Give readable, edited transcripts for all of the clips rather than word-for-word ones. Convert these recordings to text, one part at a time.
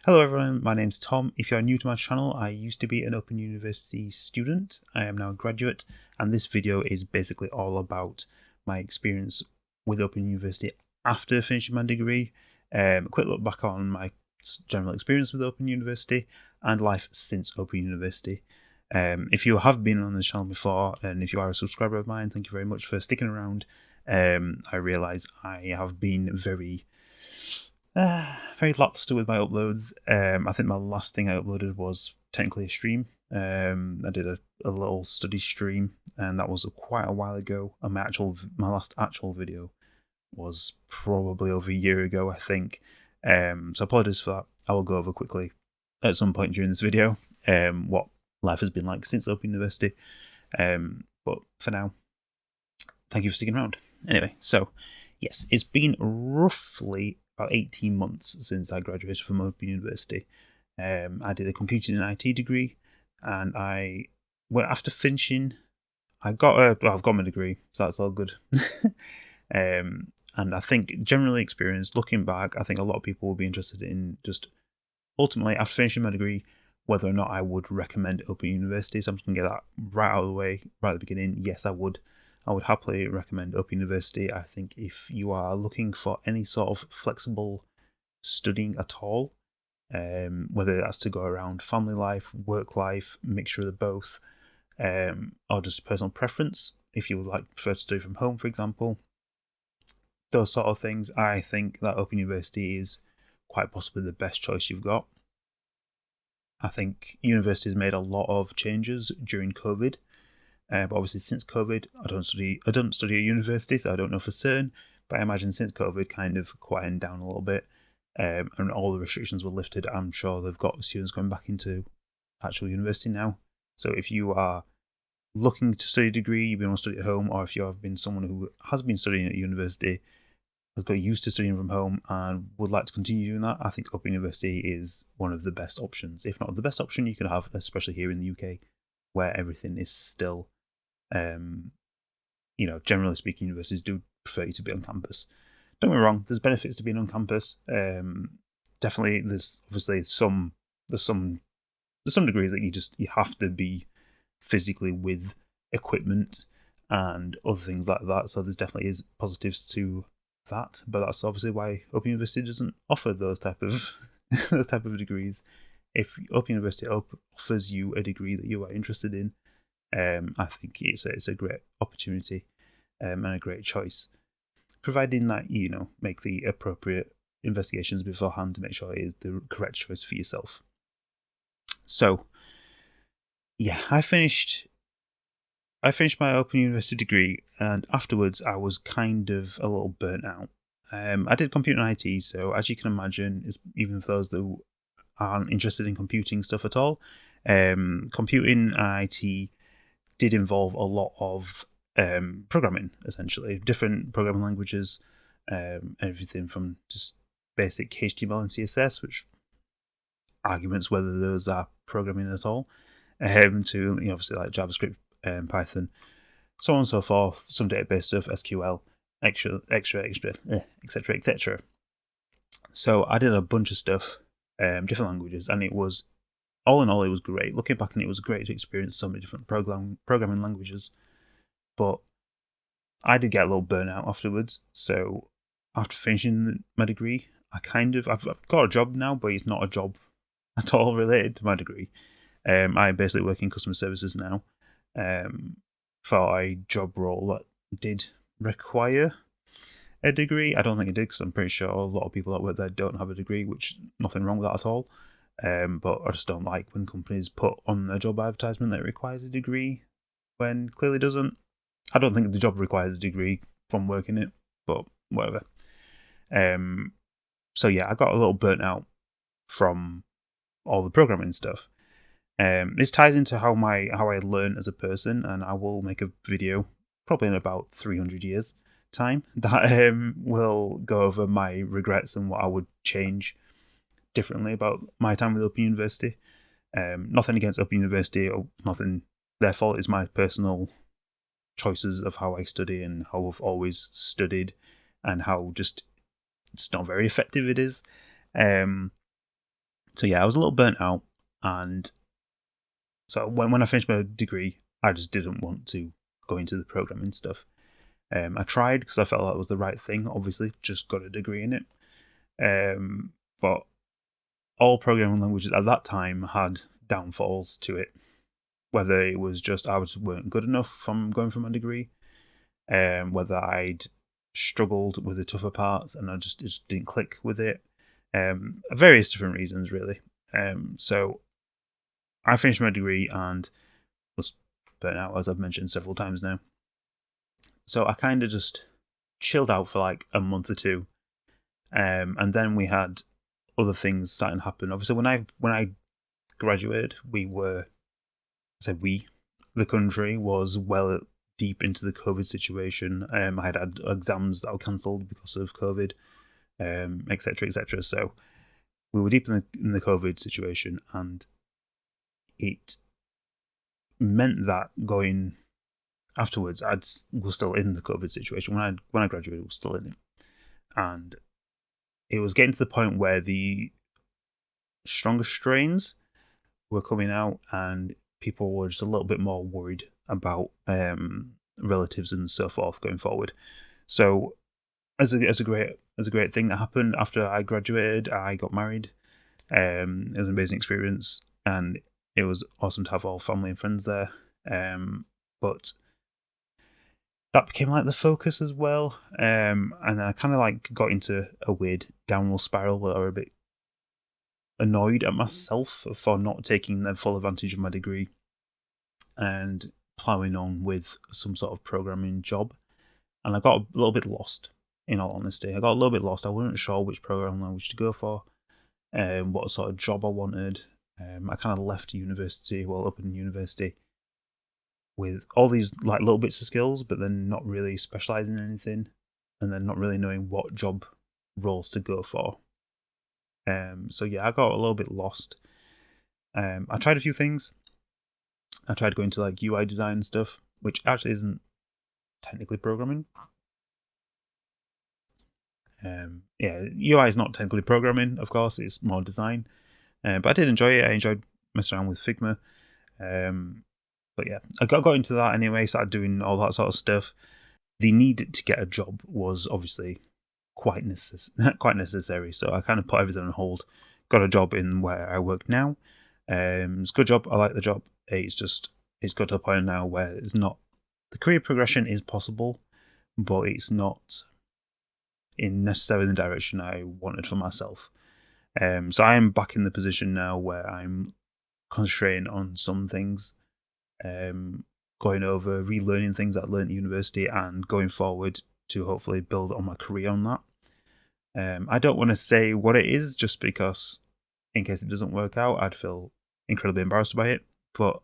Hello everyone, my name's Tom. If you are new to my channel, I used to be an Open University student. I am now a graduate, and this video is basically all about my experience with Open University after finishing my degree, a quick look back on my general experience with Open University and life since Open University. If you have been on the channel before, and if you are a subscriber of mine, thank you very much for sticking around. I realise I have been very lackluster with my uploads. I think my last thing I uploaded was technically a stream. I did a little study stream, and that was quite a while ago. And my last actual video was probably over a year ago, I think. So apologies for that. I will go over quickly at some point during this video what life has been like since Open University. But for now, thank you for sticking around. Anyway, so yes, it's been roughly about 18 months since I graduated from Open University. I did a computing and IT degree, and after finishing, I've got my degree, so that's all good. And I think generally experienced, looking back, I think a lot of people will be interested in just ultimately after finishing my degree, whether or not I would recommend Open University. So I'm just gonna get that right out of the way, right at the beginning. Yes, I would. I would happily recommend Open University. I think if you are looking for any sort of flexible studying at all, whether that's to go around family life, work life, mixture of the both, or just personal preference, if you would prefer to study from home, for example, those sort of things, I think that Open University is quite possibly the best choice you've got. I think university has made a lot of changes during COVID. But obviously, since COVID, I don't study at university, so I don't know for certain. But I imagine since COVID kind of quietened down a little bit, and all the restrictions were lifted, I'm sure they've got students going back into actual university now. So if you are looking to study a degree, you've been able to study at home, or if you have been someone who has been studying at university, has got used to studying from home, and would like to continue doing that, I think Open University is one of the best options, if not the best option you could have, especially here in the UK, where everything is still generally speaking, universities do prefer you to be on campus. Don't get me wrong, there's benefits to being on campus. Definitely, there's obviously some degrees that you have to be physically with equipment and other things like that. So there's definitely is positives to that, but that's obviously why Open University doesn't offer those type of degrees. If Open University offers you a degree that you are interested in, I think it's a great opportunity and a great choice, providing that you make the appropriate investigations beforehand to make sure it is the correct choice for yourself. So, yeah, I finished my Open University degree, and afterwards I was kind of a little burnt out. I did computer and IT, so as you can imagine, even for those that aren't interested in computing stuff at all, computing and IT did involve a lot of programming, essentially, different programming languages, everything from just basic HTML and CSS, which arguments whether those are programming at all, to obviously like JavaScript, Python, so on and so forth, some database stuff, SQL, etc., etc. So I did a bunch of stuff, different languages, and it was all in all, it was great. Looking back, and it was great to experience so many different programming languages. But I did get a little burnout afterwards. So after finishing my degree, I've got a job now, but it's not a job at all related to my degree. I basically work in customer services now, for a job role that did require a degree. I don't think it did, because I'm pretty sure a lot of people that work there don't have a degree, which nothing wrong with that at all. But I just don't like when companies put on their job advertisement that it requires a degree when clearly doesn't. I don't think the job requires a degree from working it, but whatever. So yeah, I got a little burnt out from all the programming stuff. This ties into how I learn as a person, and I will make a video probably in about 300 years time that will go over my regrets and what I would change differently about my time with Open University. Nothing against Open University, or nothing their fault. It's my personal choices of how I study and how I've always studied, and how just it's not very effective it is. So yeah, I was a little burnt out, and so when I finished my degree, I just didn't want to go into the programming stuff. I tried because I felt that was the right thing. Obviously, just got a degree in it. But all programming languages at that time had downfalls to it. Whether it was just I weren't good enough from going for my degree, whether I'd struggled with the tougher parts and I just didn't click with it. Various different reasons, really. So I finished my degree and was burnt out, as I've mentioned several times now. So I kind of just chilled out for like a month or two, and then we had other things starting to happen. Obviously, when I graduated, the country was well deep into the COVID situation. I had exams that were cancelled because of COVID, etc., etc. So we were deep in the COVID situation, and it meant that going afterwards, was still in the COVID situation. When I graduated, I was still in it, and it was getting to the point where the stronger strains were coming out, and people were just a little bit more worried about relatives and so forth going forward. So, as a great thing that happened after I graduated, I got married. It was an amazing experience, and it was awesome to have all family and friends there. But that became like the focus as well. And then I kind of like got into a weird downward spiral where I was a bit annoyed at myself for not taking the full advantage of my degree and ploughing on with some sort of programming job. And I got a little bit lost, in all honesty. I got a little bit lost. I wasn't sure which programming language to go for, what sort of job I wanted. I kind of left university, up in university, with all these like little bits of skills, but then not really specializing in anything, and then not really knowing what job roles to go for. So yeah, I got a little bit lost. I tried a few things. I tried going to like UI design and stuff, which actually isn't technically programming. Yeah, UI is not technically programming, of course, it's more design. But I did enjoy it. I enjoyed messing around with Figma. But yeah, I got into that anyway, started doing all that sort of stuff. The need to get a job was obviously quite necessary, so I kind of put everything on hold. Got a job in where I work now. It's a good job. I like the job. It's got to a point now where it's not, the career progression is possible, but it's not in necessarily the direction I wanted for myself. So I am back in the position now where I'm concentrating on some things, going over, relearning things that I learned at university, and going forward to hopefully build on my career on that. I don't want to say what it is, just because in case it doesn't work out, I'd feel incredibly embarrassed by it. But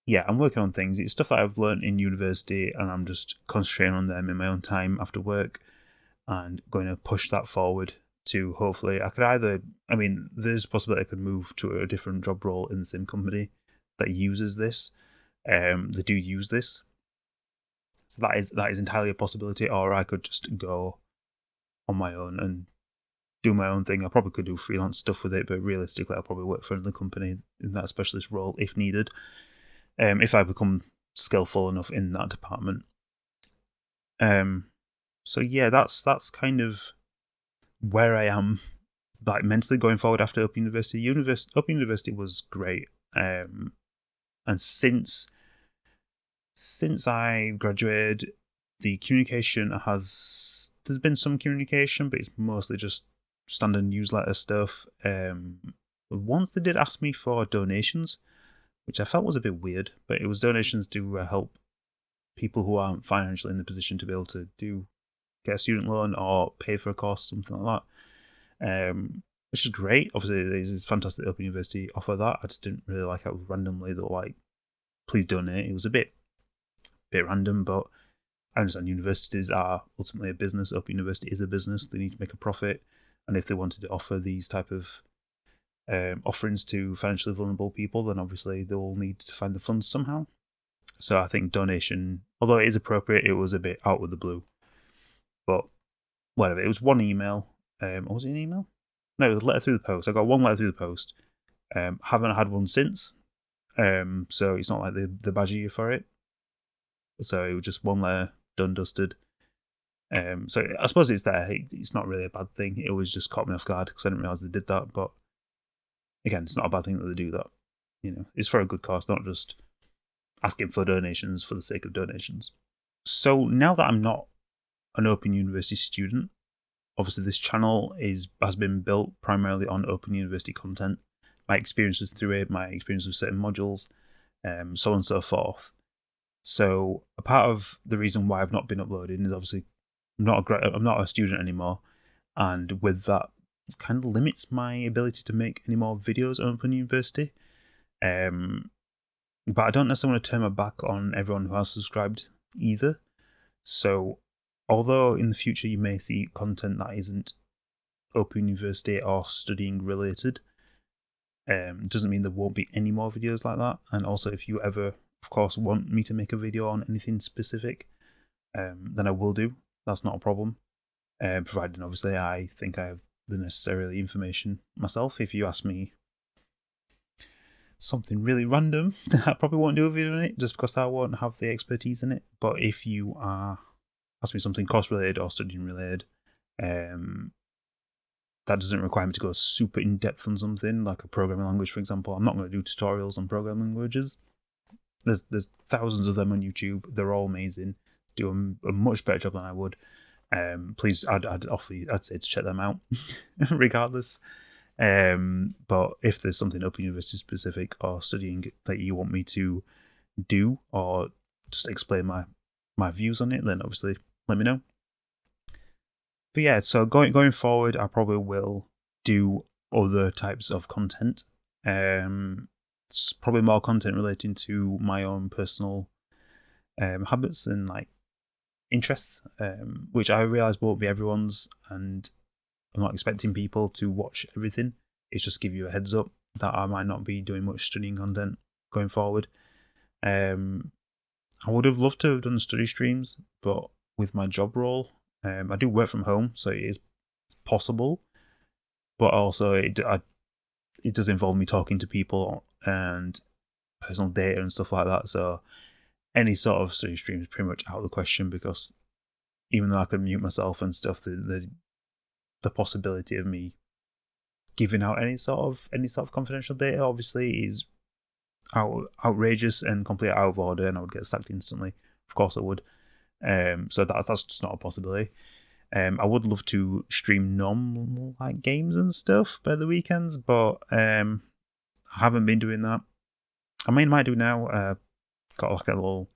yeah, I'm working on things. It's stuff that I've learned in university, and I'm just concentrating on them in my own time after work, and going to push that forward to hopefully I could either, there's a possibility I could move to a different job role in the same company that uses this. They do use this, so that is entirely a possibility. Or I could just go on my own and do my own thing. I probably could do freelance stuff with it, but realistically, I'll probably work for another company in that specialist role if needed. If I become skillful enough in that department. So yeah, that's kind of where I am, like mentally going forward after Open University. Open University was great, and since I graduated, the communication there's been some communication, but it's mostly just standard newsletter stuff. Once they did ask me for donations, which I felt was a bit weird, but it was donations to help people who aren't financially in the position to be able to get a student loan or pay for a course, something like that. Which is great. Obviously, it's fantastic that Open University offer that. I just didn't really like how randomly they're like, please donate. It was a bit random, but I understand universities are ultimately a business. Open University is a business. They need to make a profit, and if they wanted to offer these type of offerings to financially vulnerable people, then obviously they will need to find the funds somehow. So I think donation, although it is appropriate, it was a bit out of the blue. But whatever, it was one email. Or was it an email? No, it was a letter through the post. I got one letter through the post. Haven't had one since. So it's not like they badger you for it. So it was just one letter, done, dusted. So I suppose it's there. It's not really a bad thing. It was just caught me off guard because I didn't realize they did that. But again, it's not a bad thing that they do that. It's for a good cause, not just asking for donations for the sake of donations. So now that I'm not an Open University student, obviously this channel has been built primarily on Open University content, my experiences through it, my experience with certain modules, so on and so forth. So a part of the reason why I've not been uploading is obviously I'm not a student anymore, and with that, it kind of limits my ability to make any more videos on Open University. But I don't necessarily want to turn my back on everyone who has subscribed either. So although in the future you may see content that isn't Open University or studying related, doesn't mean there won't be any more videos like that. And also, if you ever, of course, want me to make a video on anything specific, then I will do. That's not a problem. Providing, obviously, I think I have the necessary information myself. If you ask me something really random, I probably won't do a video on it just because I won't have the expertise in it. But if you ask me something course related or studying related, that doesn't require me to go super in depth on something like a programming language, for example. I'm not going to do tutorials on programming languages. There's thousands of them on YouTube. They're all amazing. Do a much better job than I would. Please, I'd say to check them out, regardless. But if there's something Open University specific or studying that you want me to do or just explain my views on it, then obviously let me know. But yeah, so going forward, I probably will do other types of content. It's probably more content relating to my own personal habits and like interests, which I realise won't be everyone's, and I'm not expecting people to watch everything. It's just give you a heads up that I might not be doing much studying content going forward. I would have loved to have done study streams, but with my job role, I do work from home, so it is possible. But also, it does involve me talking to people and personal data and stuff like that. So any sort of study stream is pretty much out of the question, because even though I could mute myself and stuff, the possibility of me giving out any sort of confidential data obviously is outrageous and completely out of order, and I would get sacked instantly. Of course I would. So that's just not a possibility. I would love to stream normal like games and stuff by the weekends, but I haven't been doing that. I might do now. Got like a little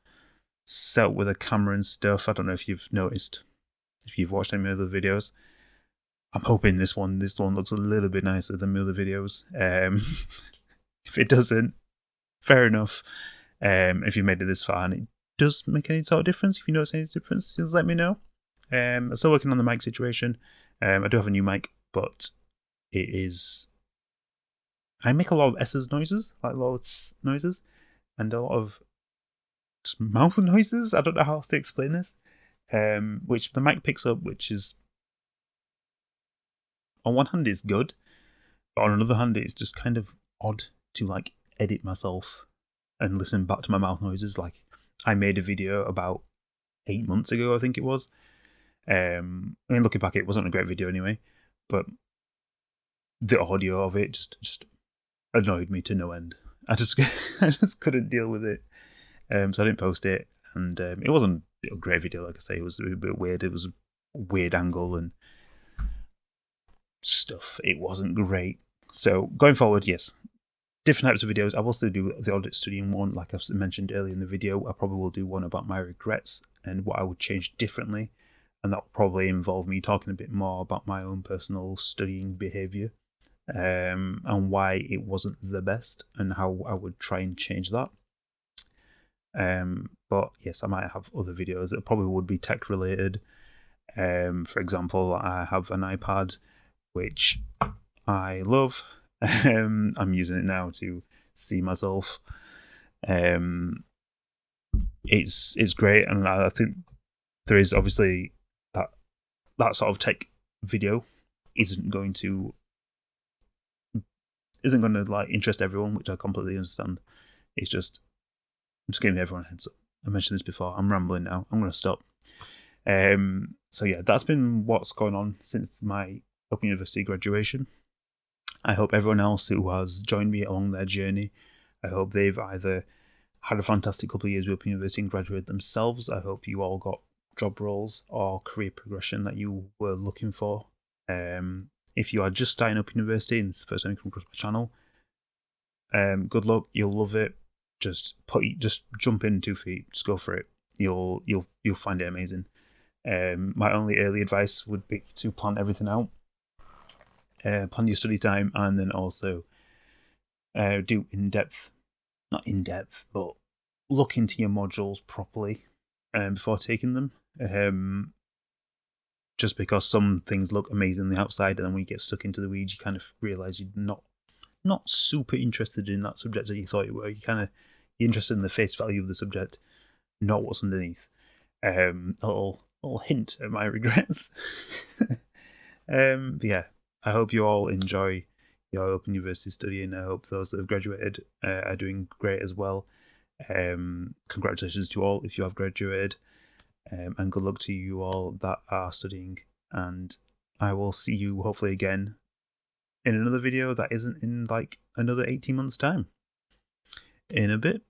set with a camera and stuff. I don't know if you've noticed, if you've watched any other videos. I'm hoping this one looks a little bit nicer than my other videos. If it doesn't, fair enough. If you made it this far and it does make any sort of difference, if you notice any difference, just let me know. I'm still working on the mic situation. I do have a new mic, but it is... I make a lot of S's noises, like a lot of noises, and a lot of just mouth noises. I don't know how else to explain this. Which the mic picks up, which is... on one hand it's good, but on another hand it's just kind of odd to like edit myself and listen back to my mouth noises. Like, I made a video about 8 months ago, I think it was. I mean, looking back, it wasn't a great video anyway, but the audio of it just annoyed me to no end. I just couldn't deal with it, so I didn't post it, and it wasn't a great video. Like I say, it was a bit weird. It was a weird angle and stuff. It wasn't great. So going forward, yes, different types of videos. I will still do the audit studying one, like I mentioned earlier in the video. I probably will do one about my regrets and what I would change differently, and that will probably involve me talking a bit more about my own personal studying behaviour, and why it wasn't the best and how I would try and change that. But yes, I might have other videos that probably would be tech related. For example, I have an iPad, which I love. I'm using it now to see myself. It's great, and I think there is obviously that sort of tech video isn't going to isn't going to like interest everyone, which I completely understand. It's just I'm just giving everyone a heads up. I mentioned this before. I'm rambling now. I'm going to stop. So yeah, that's been what's going on since my Open University graduation. I hope everyone else who has joined me along their journey, I hope they've either had a fantastic couple of years with Open University and graduated themselves. I hope you all got job roles or career progression that you were looking for. If you are just starting Open University and it's the first time you come across my channel, good luck. You'll love it. Just jump in 2 feet. Just go for it. You'll find it amazing. My only early advice would be to plan everything out. Plan your study time, and then also do not in depth, but look into your modules properly before taking them. Just because some things look amazing on the outside, and then when you get stuck into the weeds, you kind of realize you're not super interested in that subject that you thought you were. You're interested in the face value of the subject, not what's underneath. A little hint at my regrets. But yeah, I hope you all enjoy your Open University studying. I hope those that have graduated are doing great as well. Congratulations to all if you have graduated, and good luck to you all that are studying. And I will see you hopefully again in another video that isn't in like another 18 months' time. In a bit.